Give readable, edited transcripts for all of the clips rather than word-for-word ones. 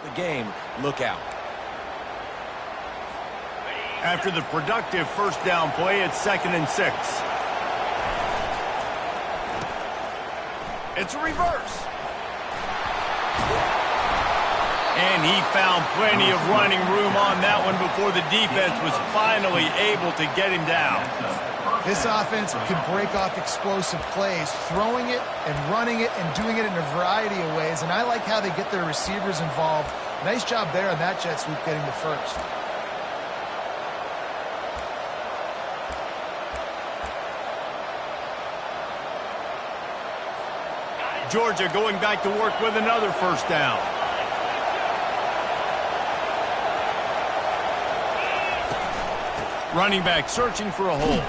the game, look out. After the productive first down play, it's 2nd and 6. It's a reverse. And he found plenty of running room on that one before the defense was finally able to get him down. This offense can break off explosive plays, throwing it and running it and doing it in a variety of ways. And I like how they get their receivers involved. Nice job there on that jet sweep getting the first. Georgia going back to work with another first down. Running back searching for a hole.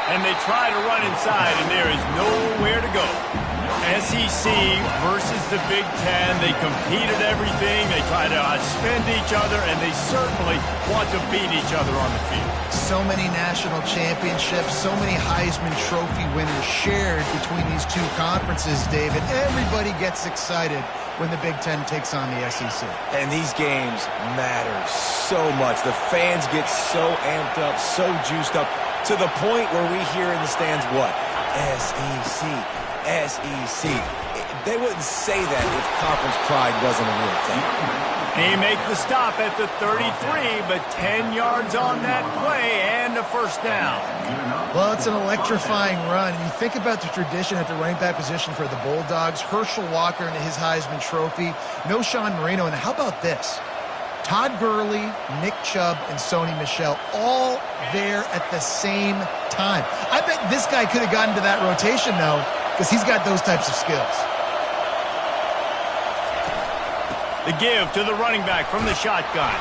And they try to run inside, and there is nowhere to go. SEC versus the Big Ten. They compete at everything. They try to outspend each other, and they certainly want to beat each other on the field. So many national championships, so many Heisman Trophy winners shared between these two conferences, David. Everybody gets excited when the Big Ten takes on the SEC. And these games matter so much. The fans get so amped up, so juiced up, to the point where we hear in the stands what? SEC, SEC. They wouldn't say that if conference pride wasn't a real thing. They make the stop at the 33, but 10 yards on that play and a first down. Well, it's an electrifying run. You think about the tradition at the running back position for the Bulldogs. Herschel Walker and his Heisman Trophy. No Sean Marino. And how about this? Todd Gurley, Nick Chubb, and Sony Michel all there at the same time. I bet this guy could have gotten to that rotation, though, because he's got those types of skills. The give to the running back from the shotgun.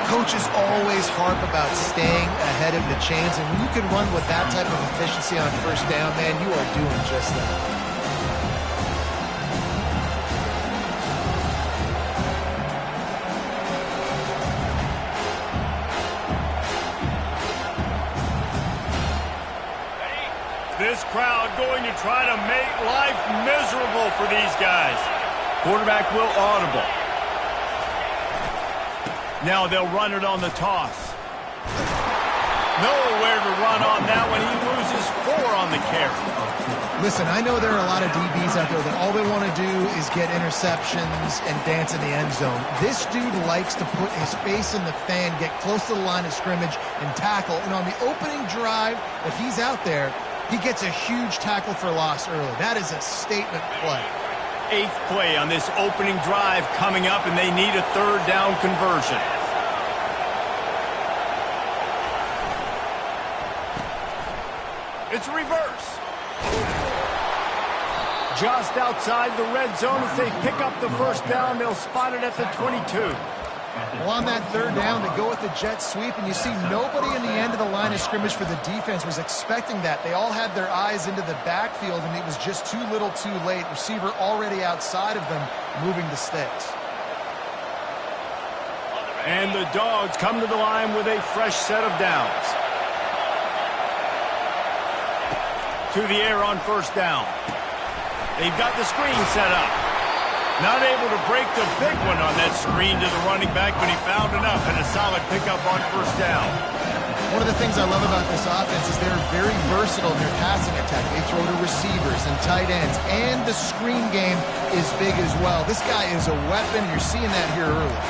Coaches always harp about staying ahead of the chains, and when you can run with that type of efficiency on first down, man, you are doing just that. This crowd going to try to make life miserable for these guys. Quarterback will audible. Now they'll run it on the toss. Nowhere to run on that one. He loses 4 on the carry. Listen, I know there are a lot of DBs out there that all they want to do is get interceptions and dance in the end zone. This dude likes to put his face in the fan, get close to the line of scrimmage, and tackle. And on the opening drive that he's out there, he gets a huge tackle for loss early. That is a statement play. 8th play on this opening drive coming up, and they need a 3rd down conversion. It's a reverse. Just outside the red zone. If they pick up the first down, they'll spot it at the 22. Well, on that 3rd down, they go with the jet sweep, and you see nobody in the end of the line of scrimmage for the defense was expecting that. They all had their eyes into the backfield, and it was just too little too late. Receiver already outside of them, moving the sticks. And the Dogs come to the line with a fresh set of downs. To the air on first down. They've got the screen set up. Not able to break the big one on that screen to the running back, but he found enough and a solid pickup on first down. One of the things I love about this offense is they're very versatile in their passing attack. They throw to receivers and tight ends, and the screen game is big as well. This guy is a weapon. You're seeing that here early.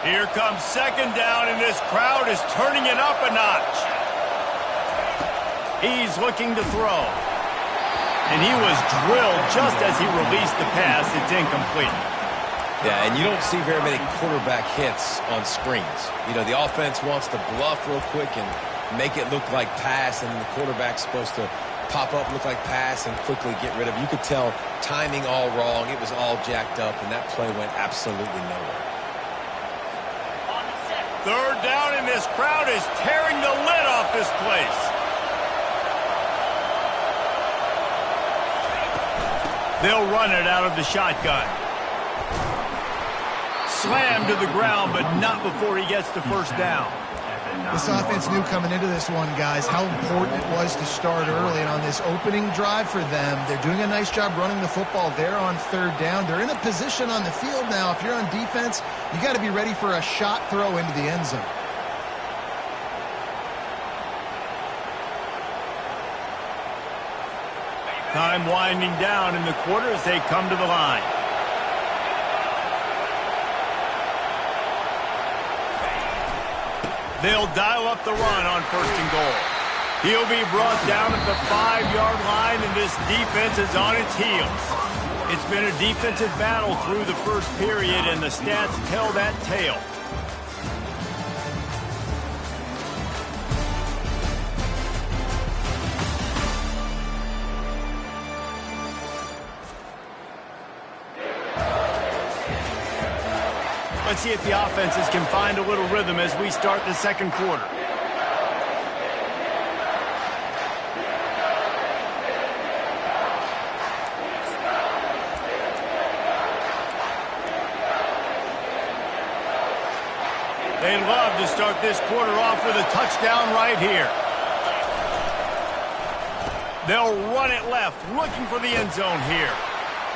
Here comes 2nd down, and this crowd is turning it up a notch. He's looking to throw. And he was drilled just as he released the pass. It's incomplete. Yeah, and you don't see very many quarterback hits on screens. You know, the offense wants to bluff real quick and make it look like pass, and then the quarterback's supposed to pop up, look like pass, and quickly get rid of it. You could tell timing all wrong. It was all jacked up, and that play went absolutely nowhere. 3rd down, and this crowd is tearing the lid off this place. They'll run it out of the shotgun. Slammed to the ground, but not before he gets the first down. This offense knew coming into this one, guys, how important it was to start early. And on this opening drive for them, they're doing a nice job running the football. They're on third down. They're in a position on the field now. If you're on defense, you got to be ready for a shot throw into the end zone. Time winding down in the quarter as they come to the line. They'll dial up the run on 1st and goal. He'll be brought down at the 5-yard line, and this defense is on its heels. It's been a defensive battle through the first period, and the stats tell that tale. Let's see if the offenses can find a little rhythm as we start the second quarter. They love to start this quarter off with a touchdown right here. They'll run it left, looking for the end zone here.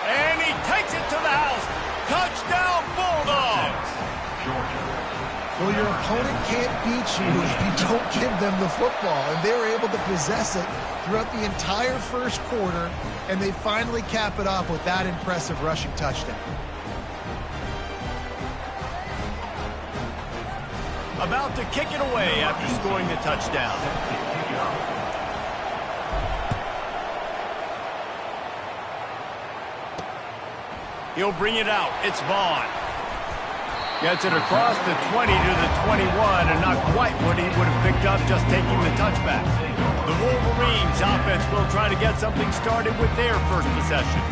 And he takes it to the house. Touchdown, Bulldogs! Well, your opponent can't beat you if you don't give them the football. And they were able to possess it throughout the entire first quarter, and they finally cap it off with that impressive rushing touchdown. About to kick it away after scoring the touchdown. He'll bring it out. It's Vaughn. Gets it across the 20 to the 21, and not quite what he would have picked up just taking the touchback. The Wolverines offense will try to get something started with their first possession.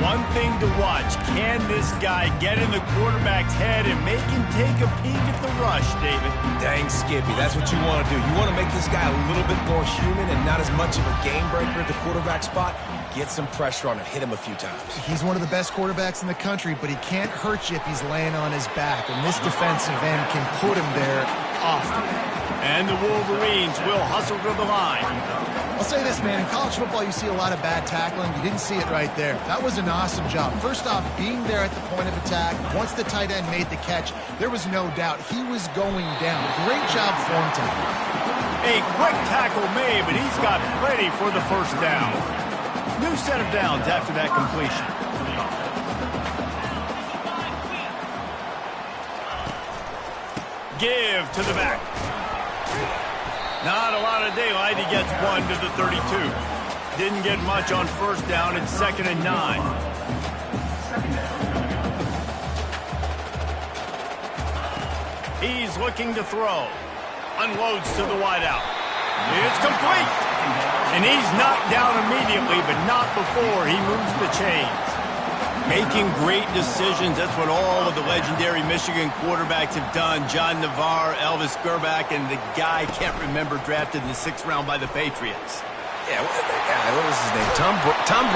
One thing to watch, can this guy get in the quarterback's head and make him take a peek at the rush, David? Dang, Skippy, that's what you want to do. You want to make this guy a little bit more human and not as much of a game breaker at the quarterback spot. Get some pressure on him, hit him a few times. He's one of the best quarterbacks in the country, but he can't hurt you if he's laying on his back, and this defensive end can put him there often. And the Wolverines will hustle to the line. I'll say this, man, in college football you see a lot of bad tackling. You didn't see it right there. That was an awesome job. First off, being there at the point of attack. Once the tight end made the catch, there was no doubt he was going down. Great job form tackle. A quick tackle made, but he's got plenty for the first down. New set of downs after that completion. Give to the back. Not a lot of daylight. He gets 1 to the 32. Didn't get much on first down. It's 2nd and 9. He's looking to throw. Unloads to the wideout. It's complete. And he's knocked down immediately, but not before he moves the chains. Making great decisions. That's what all of the legendary Michigan quarterbacks have done. John Navarre, Elvis Gerbach, and the guy, can't remember, drafted in the 6th round by the Patriots. Yeah, what was his name? Tom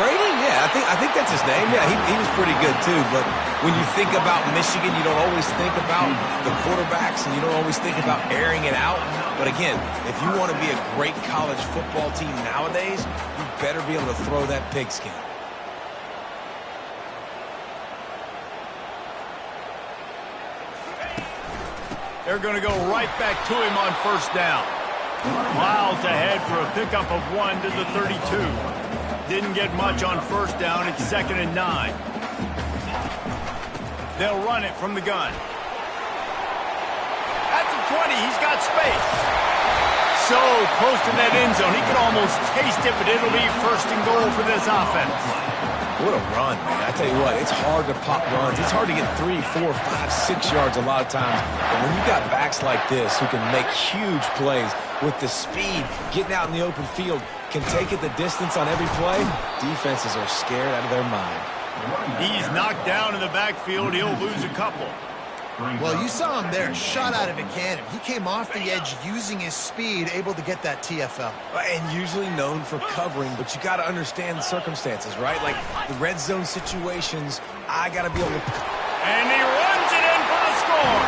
Brady? Yeah, I think that's his name. Yeah, he was pretty good too. But when you think about Michigan, you don't always think about the quarterbacks, and you don't always think about airing it out. But again, if you want to be a great college football team nowadays, you better be able to throw that pigskin. They're going to go right back to him on first down. Miles ahead for a pickup of 1 to the 32. Didn't get much on first down. It's 2nd and 9. They'll run it from the gun. At the 20, he's got space. So close to that end zone, he could almost taste it, but it'll be 1st and goal for this offense. What a run, man. I tell you what, it's hard to pop runs. It's hard to get 3, 4, 5, 6 yards a lot of times. But when you got backs like this who can make huge plays with the speed, getting out in the open field, can take it the distance on every play, defenses are scared out of their mind. He's knocked down in the backfield. He'll lose a couple. Well, you saw him there, shot out of a cannon. He came off the edge using his speed, able to get that TFL. And usually known for covering, but you got to understand the circumstances, right? Like the red zone situations, I got to be able to... And he runs it in for the score.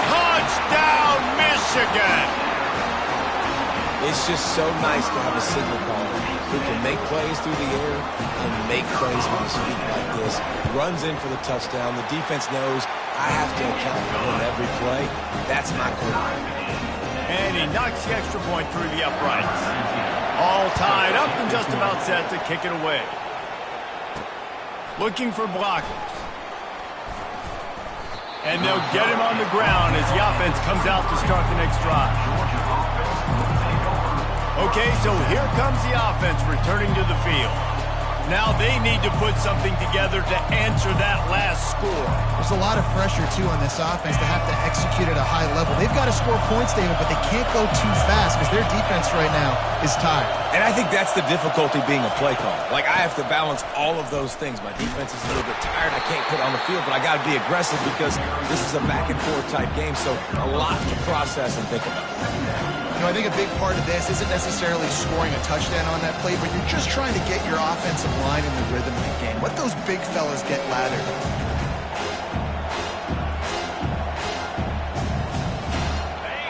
Touchdown, Michigan. It's just so nice to have a signal caller who can make plays through the air and make plays on his feet like this. Runs in for the touchdown. The defense knows I have to account for him every play. That's my quarterback. And he knocks the extra point through the uprights. All tied up and just about set to kick it away. Looking for blockers. And they'll get him on the ground as the offense comes out to start the next drive. Okay, so here comes the offense returning to the field. Now they need to put something together to answer that last score. There's a lot of pressure, too, on this offense to have to execute at a high level. They've got to score points, David, but they can't go too fast because their defense right now is tired. And I think that's the difficulty being a play caller. Like, I have to balance all of those things. My defense is a little bit tired. I can't put it on the field, but I got to be aggressive because this is a back-and-forth type game, so a lot to process and think about. You know, I think a big part of this isn't necessarily scoring a touchdown on that play, but you're just trying to get your offensive line in the rhythm of the game. Let those big fellas get laddered.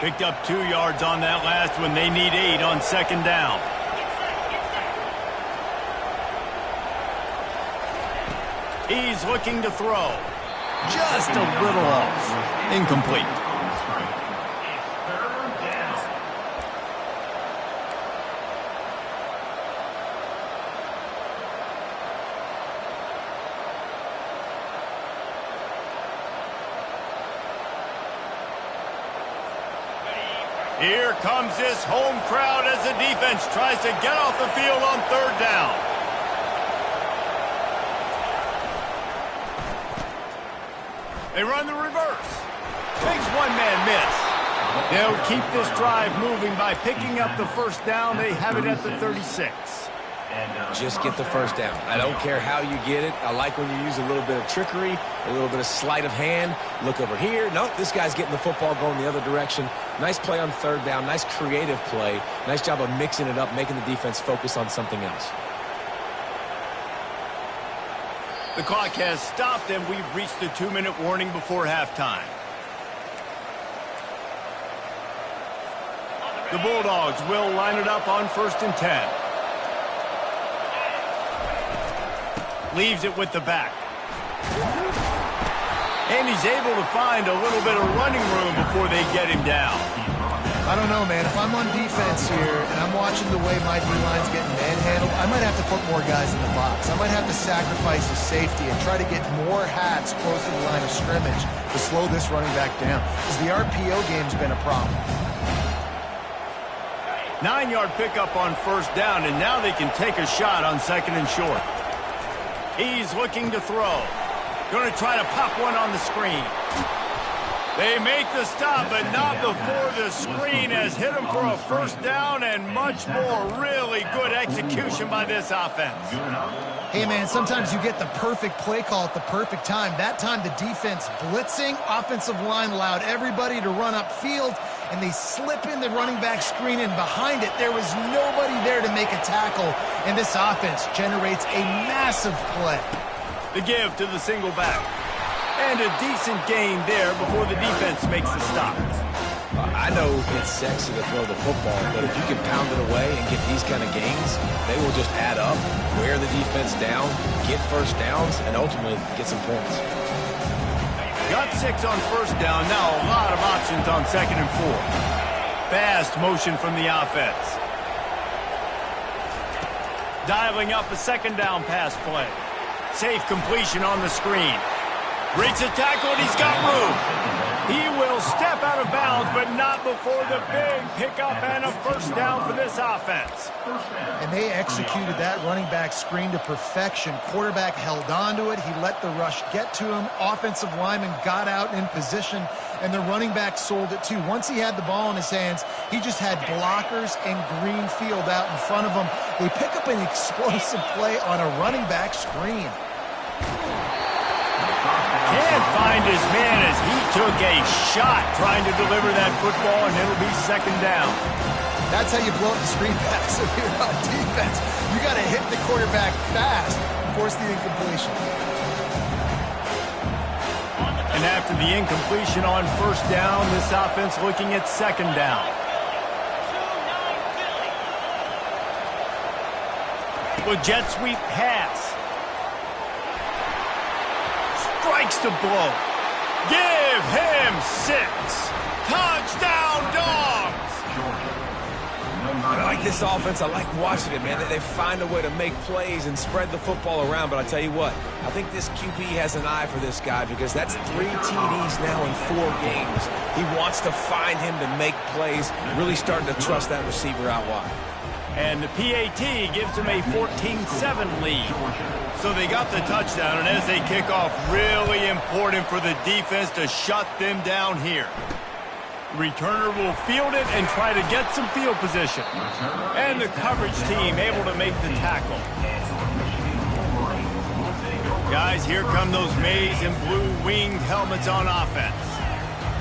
Picked up 2 yards on that last one. They need 8 on second down. He's looking to throw. Just a little off. Incomplete. Here comes this home crowd as the defense tries to get off the field on third down. They run the reverse. Big one-man miss. They'll keep this drive moving by picking up the first down. They have it at the 36. Just get the first down. I don't care how you get it. I like when you use a little bit of trickery, a little bit of sleight of hand. Look over here. Nope, this guy's getting the football going the other direction. Nice play on third down. Nice creative play. Nice job of mixing it up, making the defense focus on something else. The clock has stopped, and we've reached the 2-minute warning before halftime. The Bulldogs will line it up on 1st and 10. Leaves it with the back. And he's able to find a little bit of running room before they get him down. I don't know, man. If I'm on defense here and I'm watching the way my D-line's getting manhandled, I might have to put more guys in the box. I might have to sacrifice his safety and try to get more hats close to the line of scrimmage to slow this running back down. Because the RPO game's been a problem. 9-yard pickup on first down, and now they can take a shot on 2nd and short. He's looking to throw. Going to try to pop one on the screen. They make the stop, but not before the screen has hit him for a first down and much more. Really good execution by this offense. Hey, man, sometimes you get the perfect play call at the perfect time. That time the defense blitzing, offensive line allowed everybody to run upfield, and they slip in the running back screen, and behind it there was nobody there to make a tackle, and this offense generates a massive play. The give to the single back. And a decent gain there before the defense makes the stop. I know it's sexy to throw the football, but if you can pound it away and get these kind of gains, they will just add up, wear the defense down, get first downs, and ultimately get some points. Got 6 on first down. Now a lot of options on 2nd and 4. Fast motion from the offense. Dialing up a 2nd down pass play. Safe completion on the screen. Breaks a tackle, and he's got room. He will step out of bounds, but not before the big pickup and a first down for this offense. And they executed that running back screen to perfection. Quarterback held on to it. He let the rush get to him. Offensive lineman got out in position, and the running back sold it too. Once he had the ball in his hands, he just had blockers and green field out in front of him. They pick up an explosive play on a running back screen. Can't find his man as he took a shot trying to deliver that football, and it'll be 2nd down. That's how you blow up the screen pass if you're on defense. You got to hit the quarterback fast and force the incompletion. And after the incompletion on first down, this offense looking at 2nd down. With jet sweep pass. Strikes the blow. Give him 6. Touchdown, Dogs! I like this offense. I like watching it, man. They find a way to make plays and spread the football around. But I tell you what, I think this QB has an eye for this guy because that's 3 TDs now in 4 games. He wants to find him to make plays, really starting to trust that receiver out wide. And the PAT gives them a 14-7 lead. So they got the touchdown, and as they kick off, really important for the defense to shut them down here. Returner will field it and try to get some field position. And the coverage team able to make the tackle. Guys, here come those maize and blue winged helmets on offense.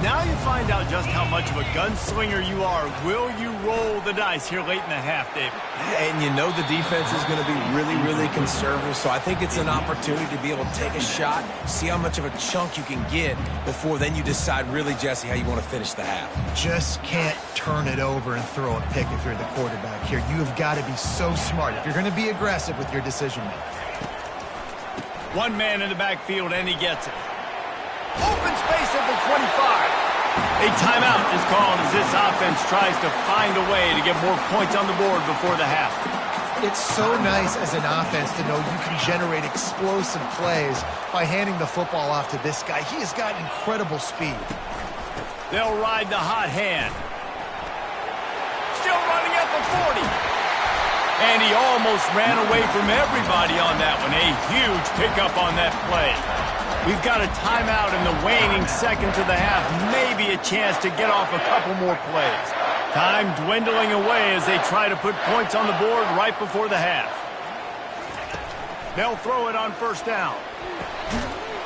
Now you find out just how much of a gunslinger you are. Will you roll the dice here late in the half, David? And you know the defense is going to be really, really conservative, so I think it's an opportunity to be able to take a shot, see how much of a chunk you can get before then you decide really, Jesse, how you want to finish the half. Just can't turn it over and throw a pick if you're the quarterback here. You have got to be so smart if you're going to be aggressive with your decision-making. One man in the backfield, and he gets it. Open space at the 25. A timeout is called as this offense tries to find a way to get more points on the board before the half. It's so nice as an offense to know you can generate explosive plays by handing the football off to this guy. He has got incredible speed. They'll ride the hot hand. Still running at the 40. And he almost ran away from everybody on that one. A huge pickup on that play. We've got a timeout in the waning seconds of the half. Maybe a chance to get off a couple more plays. Time dwindling away as they try to put points on the board right before the half. They'll throw it on first down.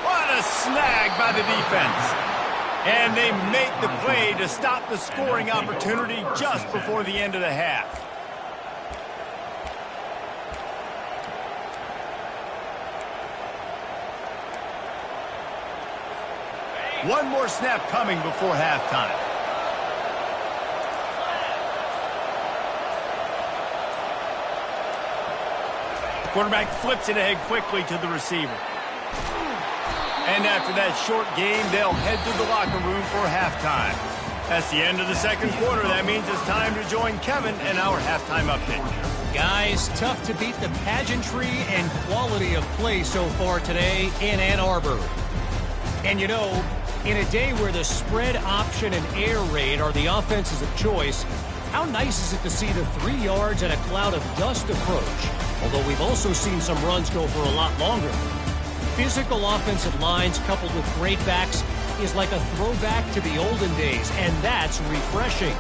What a snag by the defense. And they make the play to stop the scoring opportunity just before the end of the half. One more snap coming before halftime. Quarterback flips it ahead quickly to the receiver. And after that short game, they'll head to the locker room for halftime. That's the end of the second quarter. That means it's time to join Kevin and our halftime update. Guys, tough to beat the pageantry and quality of play so far today in Ann Arbor. And you know, in a day where the spread option and air raid are the offenses of choice, how nice is it to see the 3 yards and a cloud of dust approach? Although we've also seen some runs go for a lot longer. Physical offensive lines coupled with great backs is like a throwback to the olden days, and that's refreshing.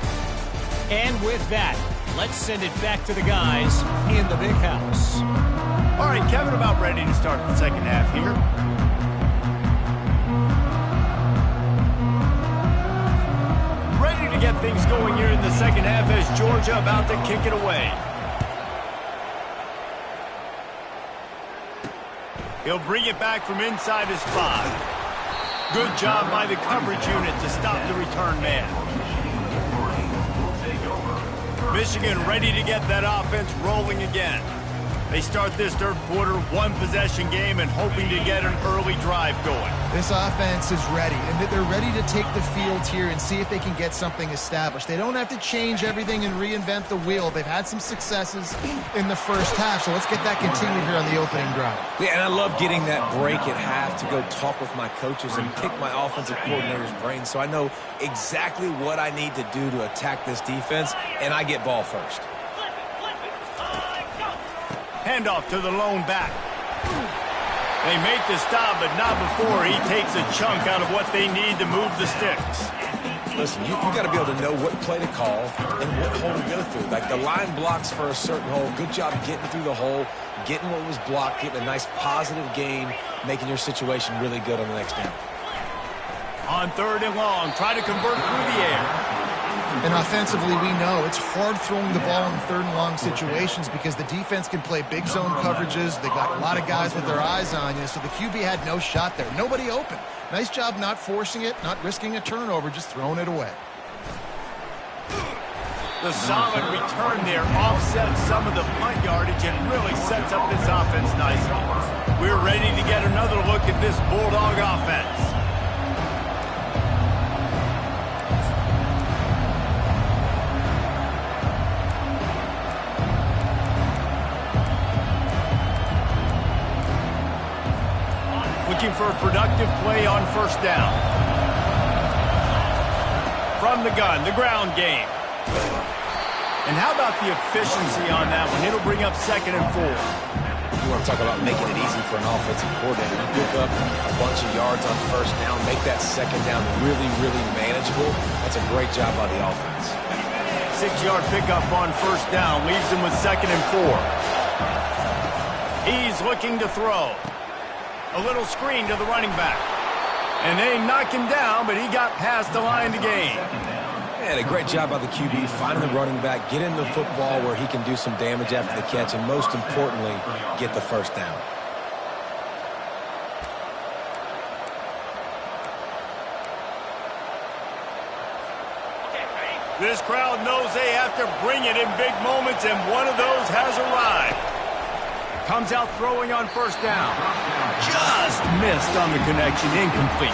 And with that, let's send it back to the guys in the big house. All right, Kevin, about ready to start the second half here. Ready to get things going here in the second half as Georgia about to kick it away. He'll bring it back from inside his 5. Good job by the coverage unit to stop the return man. Michigan ready to get that offense rolling again. They start this third quarter, one-possession game, and hoping to get an early drive going. This offense is ready, and they're ready to take the field here and see if they can get something established. They don't have to change everything and reinvent the wheel. They've had some successes in the first half, so let's get that continued here on the opening drive. Yeah, and I love getting that break at half to go talk with my coaches and pick my offensive coordinator's brain so I know exactly what I need to do to attack this defense, and I get ball first. Handoff to the lone back. They make the stop, but not before he takes a chunk out of what they need to move the sticks. Listen, you got to be able to know what play to call and what hole to go through. Like the line blocks for a certain hole. Good job getting through the hole, getting what was blocked, getting a nice positive gain, making your situation really good on the next down. On third and long, try to convert through the air. And offensively, we know it's hard throwing the ball in third and long situations because the defense can play big zone coverages. They got a lot of guys with their eyes on you, so the QB had no shot there. Nobody open. Nice job not forcing it, not risking a turnover, just throwing it away. The solid return there offsets some of the punt yardage and really sets up this offense nicely. We're ready to get another look at this Bulldog offense. Looking for a productive play on first down. From the gun, the ground game. And how about the efficiency on that one? It'll bring up 2nd and 4. You want to talk about making it easy for an offensive coordinator. You pick up a bunch of yards on first down, make that second down really, really manageable. That's a great job by the offense. 6-yard pickup on first down leaves him with 2nd and 4. He's looking to throw. A little screen to the running back. And they knock him down, but he got past the line to gain. And a great job by the QB, finding the running back, get in the football where he can do some damage after the catch, and most importantly, get the first down. This crowd knows they have to bring it in big moments, and one of those has arrived. Comes out throwing on first down. Just missed on the connection, incomplete.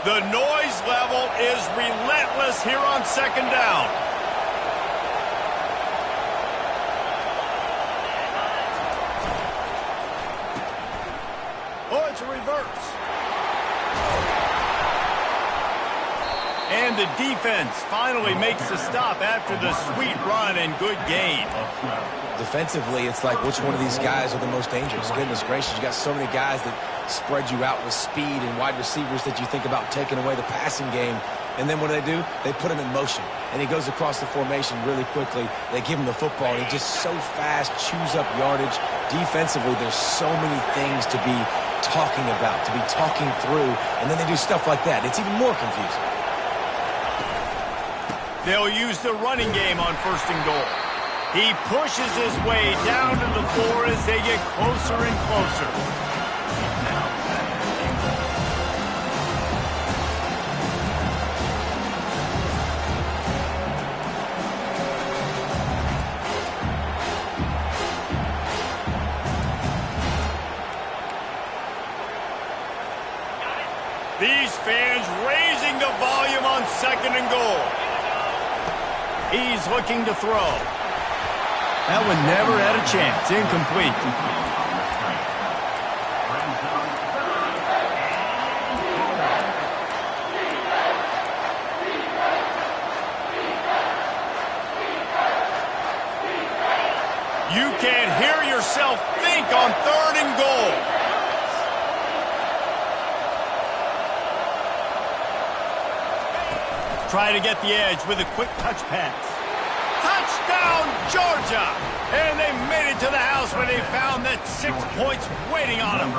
The noise level is relentless here on 2nd down. Oh, it's a reverse. And the defense finally makes the stop after the sweet run and good gain. Defensively, it's like which one of these guys are the most dangerous? Goodness gracious, you got so many guys that spread you out with speed and wide receivers that you think about taking away the passing game. And then what do? They put him in motion. And he goes across the formation really quickly. They give him the football, and he just so fast chews up yardage. Defensively, there's so many things to be talking about, to be talking through, and then they do stuff like that. It's even more confusing. They'll use the running game on 1st and goal. He pushes his way down to the floor as they get closer and closer. These fans raising the volume on 2nd and goal. He's looking to throw. That one never had a chance. Incomplete. You can hear yourself think on 3rd and goal. Try to get the edge with a quick touch pass. Touchdown, Georgia! And they made it to the house when they found that 6 points waiting on them.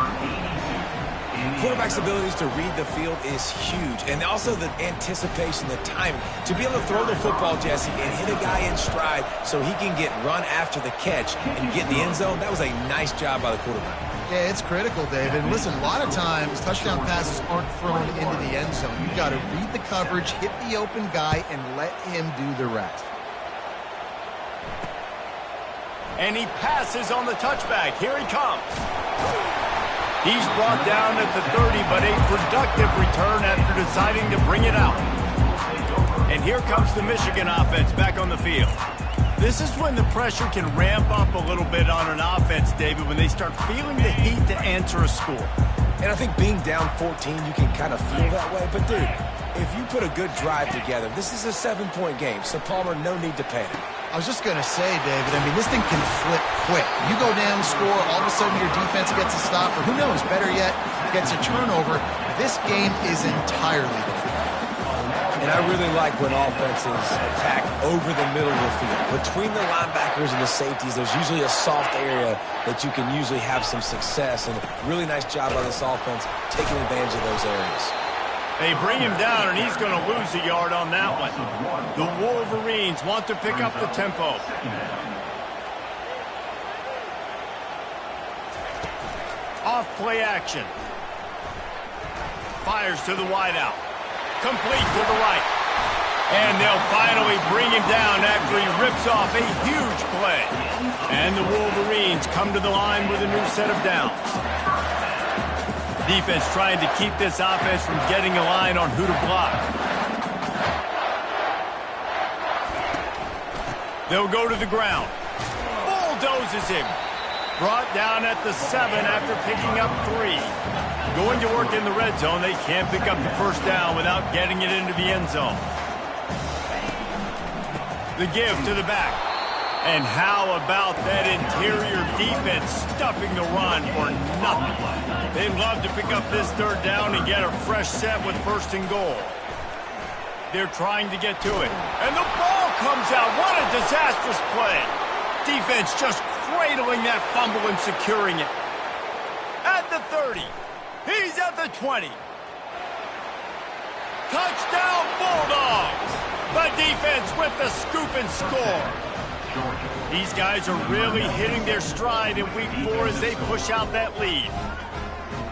Quarterback's abilities to read the field is huge, and also the anticipation, the timing. To be able to throw the football, Jesse, and hit a guy in stride so he can get run after the catch and get in the end zone, that was a nice job by the quarterback. Yeah, it's critical, David. And listen, a lot of times touchdown passes aren't thrown into the end zone. You've got to read the coverage, hit the open guy, and let him do the rest. And he passes on the touchback. Here he comes. He's brought down at the 30, but a productive return after deciding to bring it out. And here comes the Michigan offense back on the field. This is when the pressure can ramp up a little bit on an offense, David, when they start feeling the heat to answer a score. And I think being down 14, you can kind of feel that way. But, dude, if you put a good drive together, this is a 7-point game, so Palmer, no need to panic. I was just going to say, David, I mean, this thing can flip quick. You go down, score, all of a sudden your defense gets a stop, or who knows, better yet, gets a turnover. This game is entirely different. And I really like when offenses attack over the middle of the field. Between the linebackers and the safeties, there's usually a soft area that you can usually have some success. And really nice job by this offense taking advantage of those areas. They bring him down, and he's going to lose a yard on that one. The Wolverines want to pick up the tempo. Off play action. Fires to the wideout. Complete to the right. And they'll finally bring him down after he rips off a huge play. And the Wolverines come to the line with a new set of downs. Defense trying to keep this offense from getting a line on who to block. They'll go to the ground. Bulldozes him. Brought down at the 7 after picking up 3. Going to work in the red zone. They can't pick up the first down without getting it into the end zone. The give to the back. And how about that interior defense stuffing the run for nothing? They'd love to pick up this third down and get a fresh set with first and goal. They're trying to get to it. And the ball comes out. What a disastrous play. Defense just cradling that fumble and securing it. At the 30. He's at the 20. Touchdown Bulldogs. The defense with the scoop and score. These guys are really hitting their stride in week 4 as they push out that lead.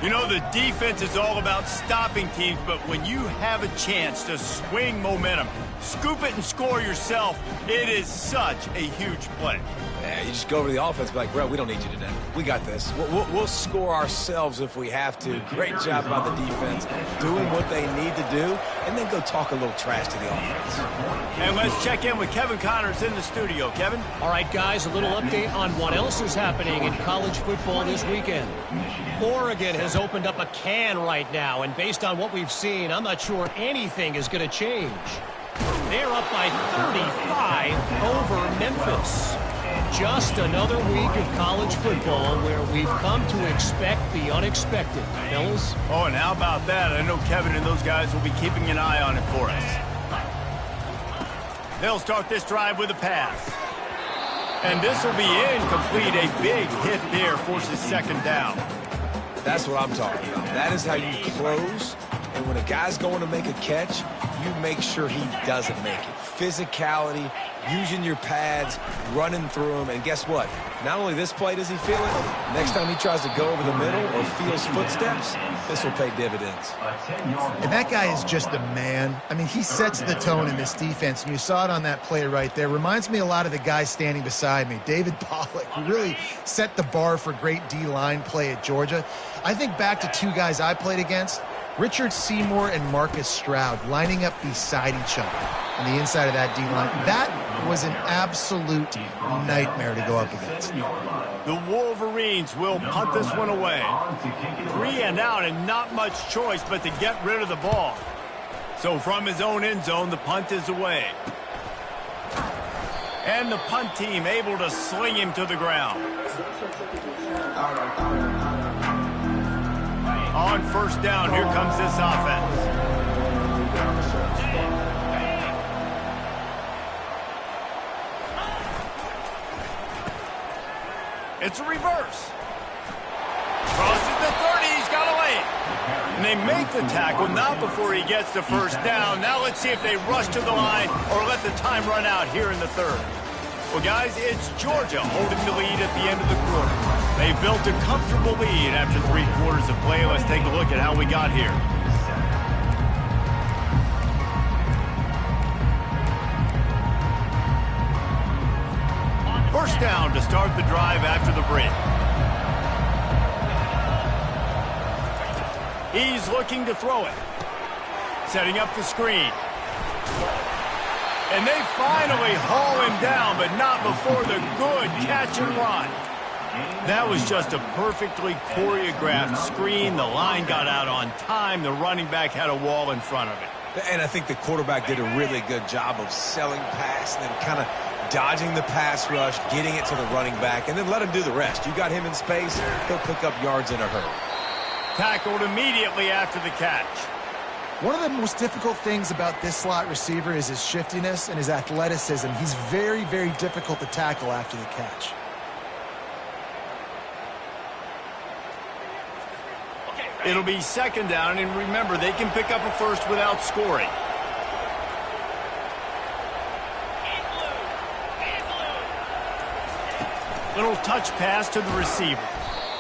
You know, the defense is all about stopping teams, but when you have a chance to swing momentum, scoop it and score yourself, it is such a huge play. Yeah, you just go over to the offense and be like, bro, we don't need you today. We got this. We'll score ourselves if we have to. Great job by the defense, doing what they need to do, and then go talk a little trash to the offense. And let's check in with Kevin Connors in the studio. Kevin? All right, guys, a little update on what else is happening in college football this weekend. Oregon has opened up a can right now, and based on what we've seen, I'm not sure anything is going to change. They're up by 35 over Memphis. Just another week of college football where we've come to expect the unexpected, fellas. Oh, and how about that? I know Kevin and those guys will be keeping an eye on it for us. They'll start this drive with a pass. And this will be incomplete. A big hit there forces second down. That's what I'm talking about. That is how you close. And when a guy's going to make a catch, you make sure he doesn't make it. Physicality, using your pads, running through them. And guess what? Not only this play does he feel it, next time he tries to go over the middle or feels footsteps, this will pay dividends. And that guy is just a man. I mean, he sets the tone in this defense, and you saw it on that play right there. Reminds me a lot of the guy standing beside me, David Pollock, who really set the bar for great D-line play at Georgia. I think back to 2 guys I played against, Richard Seymour and Marcus Stroud lining up beside each other on the inside of that D-line. That was an absolute nightmare to go up against. The Wolverines will punt this one away. 3 and out and not much choice but to get rid of the ball. So from his own end zone, the punt is away. And the punt team able to sling him to the ground. On first down, here comes this offense. It's a reverse. Crosses the 30, he's got a lane. And they make the tackle, not before he gets the first down. Now let's see if they rush to the line or let the time run out here in the third. Well, guys, it's Georgia holding the lead at the end of the quarter. They built a comfortable lead after 3 quarters of play. Let's take a look at how we got here. First down to start the drive after the break. He's looking to throw it. Setting up the screen. And they finally haul him down, but not before the good catch and run. That was just a perfectly choreographed screen. The line got out on time. The running back had a wall in front of it. And I think the quarterback did a really good job of selling pass and then kind of dodging the pass rush, getting it to the running back, and then let him do the rest. You got him in space, he'll pick up yards in a hurry. Tackled immediately after the catch. One of the most difficult things about this slot receiver is his shiftiness and his athleticism. He's very, very difficult to tackle after the catch. Okay, It'll be second down, and remember, they can pick up a first without scoring. Little touch pass to the receiver.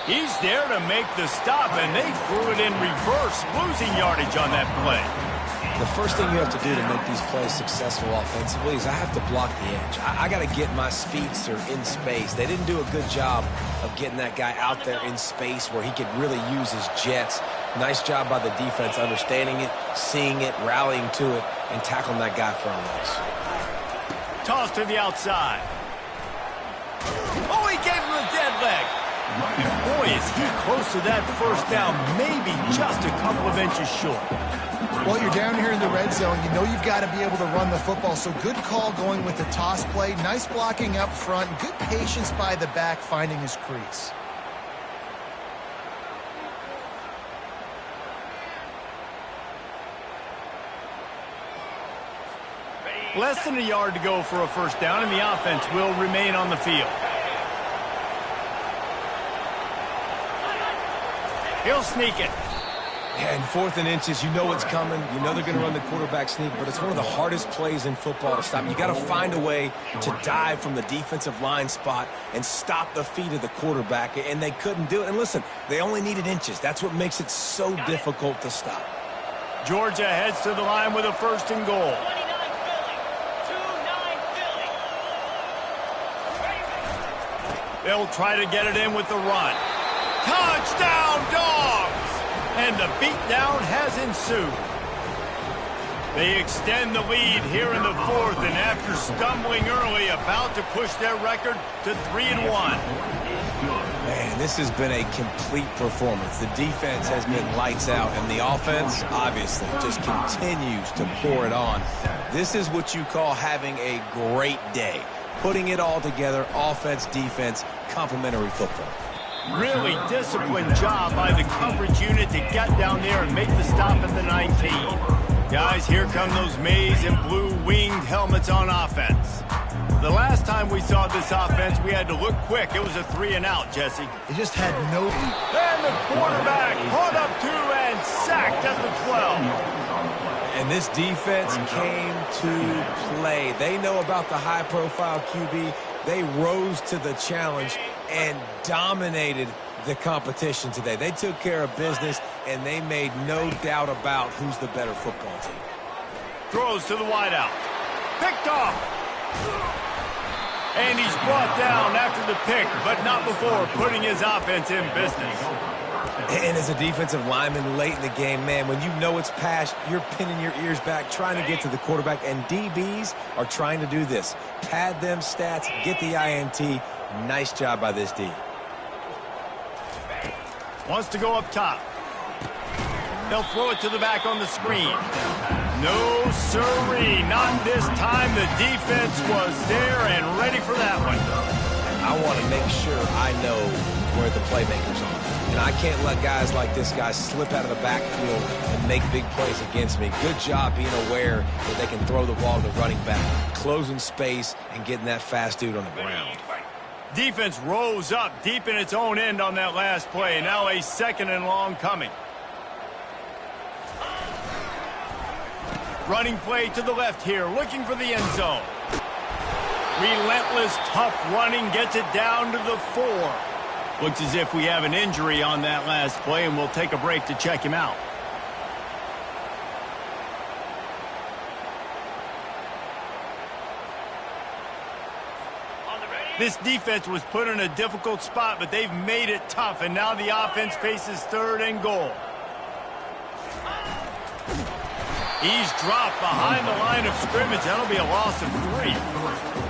He's there to make the stop, and they threw it in reverse, losing yardage on that play. The first thing you have to do to make these plays successful offensively is I have to block the edge. I got to get my speedster in space. They didn't do a good job of getting that guy out there in space where he could really use his jets. Nice job by the defense understanding it, seeing it, rallying to it, and tackling that guy for a loss. Toss to the outside. Oh, he gave him a dead leg. And boy, is he close to that first down, maybe just a couple of inches short. Well, you're down here in the red zone. You know you've got to be able to run the football, so good call going with the toss play. Nice blocking up front. Good patience by the back finding his crease. Less than a yard to go for a first down, and the offense will remain on the field. He'll sneak it. Yeah, and 4th and inches, you know what's coming. You know they're going to run the quarterback sneak, but it's one of the hardest plays in football to stop. You got to find a way to dive from the defensive line spot and stop the feet of the quarterback, and they couldn't do it. And listen, they only needed inches. That's what makes it so difficult to stop. Georgia heads to the line with a 1st and goal. They'll try to get it in with the run. Touchdown, Dogs! And the beatdown has ensued. They extend the lead here in the 4th, and after stumbling early, about to push their record to 3-1. Man, this has been a complete performance. The defense has been lights out, and the offense, obviously, just continues to pour it on. This is what you call having a great day. Putting it all together, offense, defense, complementary football. Really disciplined job by the coverage unit to get down there and make the stop at the 19. Guys, here come those maize and blue winged helmets on offense. The last time we saw this offense, we had to look quick. It was a 3-and-out, Jesse. They just had no... And the quarterback caught up to and sacked at the 12. And this defense came to play. They know about the high-profile QB. They rose to the challenge and dominated the competition today. They took care of business, and they made no doubt about who's the better football team. Throws to the wideout. Picked off. And he's brought down after the pick, but not before putting his offense in business. And as a defensive lineman late in the game, man, when you know it's pass, you're pinning your ears back, trying to get to the quarterback, and DBs are trying to do this. Pad them stats, get the INT. Nice job by this D. Wants to go up top. They'll throw it to the back on the screen. No, sirree, not this time. The defense was there and ready for that one. I want to make sure I know where the playmakers are. And I can't let guys like this guy slip out of the backfield and make big plays against me. Good job being aware that they can throw the ball to the running back, closing space, and getting that fast dude on the ground. Defense rose up deep in its own end on that last play. Now a 2nd and long coming. Running play to the left here, looking for the end zone. Relentless, tough running gets it down to the 4. Looks as if we have an injury on that last play, and we'll take a break to check him out. This defense was put in a difficult spot, but they've made it tough, and now the offense faces 3rd and goal. He's dropped behind the line of scrimmage. That'll be a loss of 3.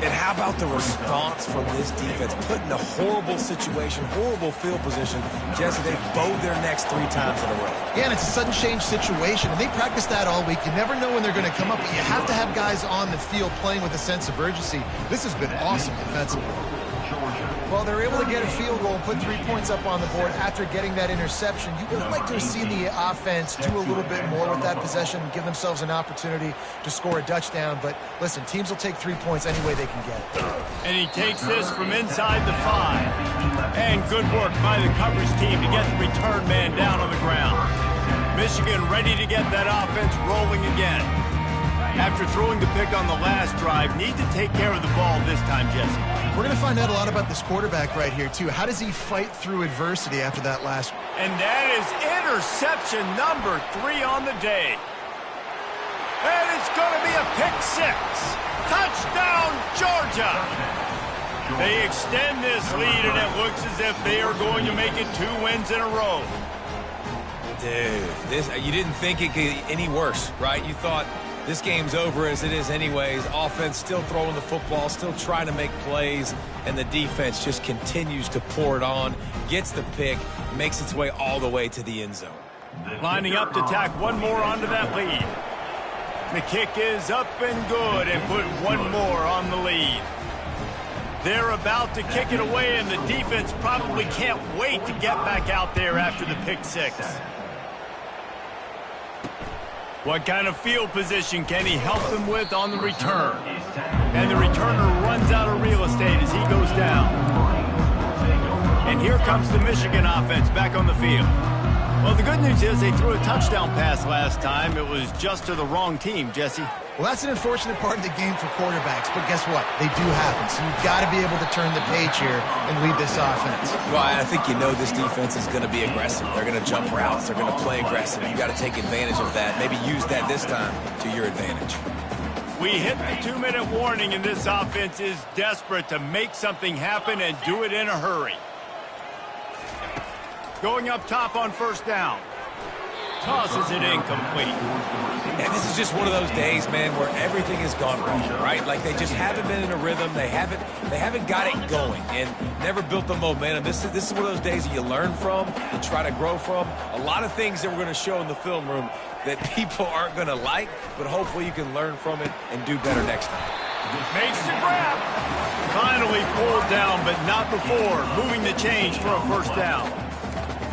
And how about the response from this defense? Put in a horrible situation, horrible field position. Jesse, they bowed their necks 3 times in a row. Yeah, and it's a sudden change situation, and they practice that all week. You never know when they're going to come up, but you have to have guys on the field playing with a sense of urgency. This has been awesome defensively. Well, they're able to get a field goal and put 3 points up on the board after getting that interception. You would like to see the offense do a little bit more with that possession, give themselves an opportunity to score a touchdown. But listen, teams will take 3 points any way they can get it. And he takes this from inside the 5. And good work by the coverage team to get the return man down on the ground. Michigan ready to get that offense rolling again. After throwing the pick on the last drive, need to take care of the ball this time, Jesse. We're going to find out a lot about this quarterback right here, too. How does he fight through adversity after that last? And that is interception number 3 on the day. And it's going to be a pick 6. Touchdown, Georgia. They extend this lead, and it looks as if they are going to make it 2 wins in a row. Dude, you didn't think it could get any worse, right? You thought this game's over as it is anyways. Offense still throwing the football, still trying to make plays, and the defense just continues to pour it on, gets the pick, makes its way all the way to the end zone. Lining up to tack one more onto that lead. The kick is up and good and put one more on the lead. They're about to kick it away, and the defense probably can't wait to get back out there after the pick 6. What kind of field position can he help them with on the return? And the returner runs out of real estate as he goes down. And here comes the Michigan offense back on the field. Well, the good news is they threw a touchdown pass last time. It was just to the wrong team, Jesse. Well, that's an unfortunate part of the game for quarterbacks, but guess what? They do happen, so you've got to be able to turn the page here and lead this offense. Well, I think you know this defense is going to be aggressive. They're going to jump routes. They're going to play aggressive. You got to take advantage of that. Maybe use that this time to your advantage. We hit the 2-minute warning, and this offense is desperate to make something happen and do it in a hurry. Going up top on first down. Tosses it incomplete. And this is just one of those days, man, where everything has gone wrong, right? Like they just haven't been in a rhythm. They haven't got it going and never built the momentum. This is one of those days that you learn from and try to grow from. A lot of things that we're going to show in the film room that people aren't going to like, but hopefully you can learn from it and do better next time. Makes the grab. Finally pulled down, but not before. Moving the chains for a first down.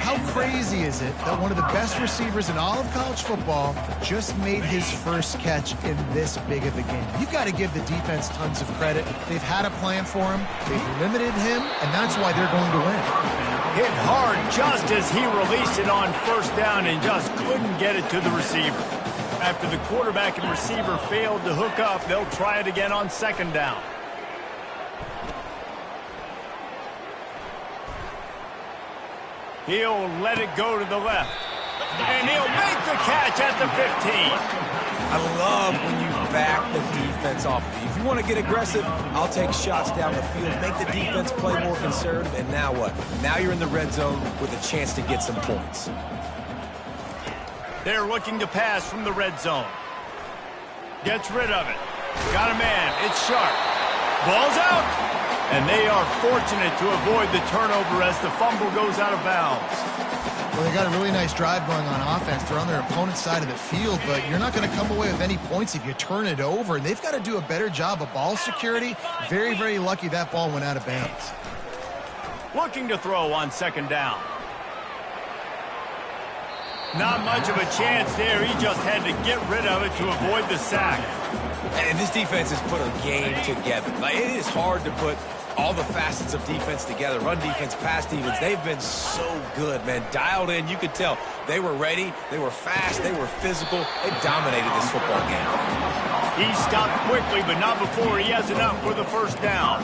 How crazy is it that one of the best receivers in all of college football just made his first catch in this big of a game? You've got to give the defense tons of credit. They've had a plan for him. They've limited him, and that's why they're going to win. Hit hard just as he released it on first down and just couldn't get it to the receiver. After the quarterback and receiver failed to hook up, they'll try it again on second down. He'll let it go to the left. And he'll make the catch at the 15. I love when you back the defense off of you. If you want to get aggressive, I'll take shots down the field, make the defense play more conservative, and now what? Now you're in the red zone with a chance to get some points. They're looking to pass from the red zone. Gets rid of it. Got a man. It's Sharp. Ball's out. And they are fortunate to avoid the turnover as the fumble goes out of bounds. Well, they got a really nice drive going on offense. They're on their opponent's side of the field, but you're not going to come away with any points if you turn it over. And they've got to do a better job of ball security. Very, very lucky that ball went out of bounds. Looking to throw on second down. Not much of a chance there. He just had to get rid of it to avoid the sack. And this defense has put a game together. Like, it is hard to put all the facets of defense together. Run defense, pass defense. They've been so good, man. Dialed in. You could tell they were ready. They were fast. They were physical. They dominated this football game. He stopped quickly, but not before he has enough for the first down.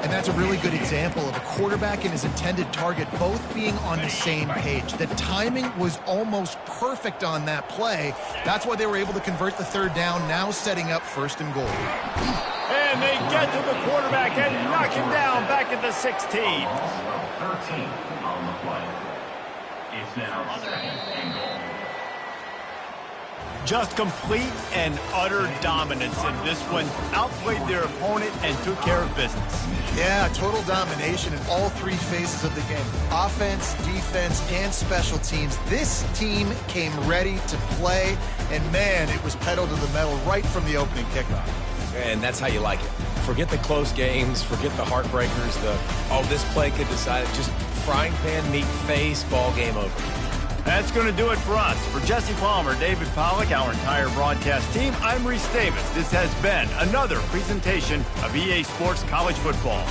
And that's a really good example of a quarterback and his intended target both being on the same page. The timing was almost perfect on that play. That's why they were able to convert the third down, now setting up first and goal. And they get to the quarterback and knock him down back at the 16. 13 on the play. It's now second and goal. Just complete and utter dominance in this one. Outplayed their opponent and took care of business. Yeah, total domination in all three phases of the game. Offense, defense, and special teams. This team came ready to play, and man, it was pedal to the metal right from the opening kickoff. And that's how you like it. Forget the close games, forget the heartbreakers, this play could decide it. Just frying pan, meat, face, ball game over. That's going to do it for us. For Jesse Palmer, David Pollack, our entire broadcast team, I'm Reese Davis. This has been another presentation of EA Sports College Football.